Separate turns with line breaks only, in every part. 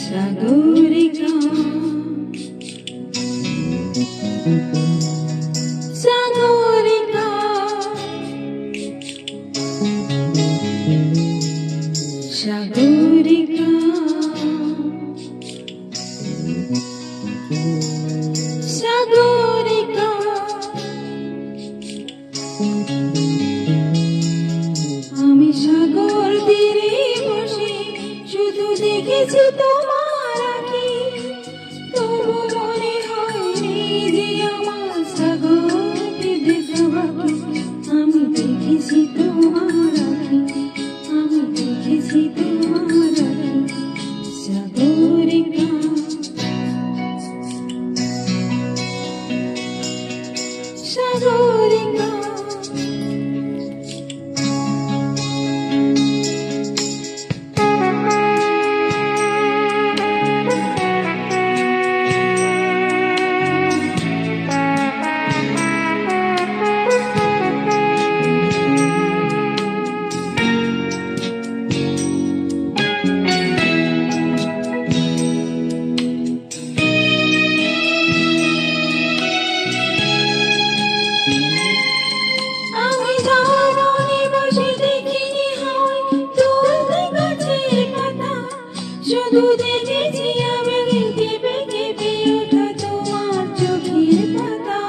সাগরিকা সাগরিকা সাগরিকা সাগরিকা আমি সাগর তীরে বসে শুধু দেখেছি তোমার আঁখি, তবু মনে হয়নি যে আমার সাগরকে দেখা বাকি। আমি দেখেছি তোমার আঁখি, আমি দেখেছি তোমার আঁখি। সাগরিকা সাগরিকা শুধু দেখেছি আমি কেঁপে কেঁপে ওঠা তোমার চোখের পাতা।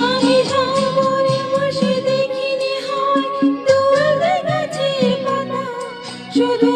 আমি সাগরে বসে দেখিনি হয় দূর গাছের পাতা, শুধু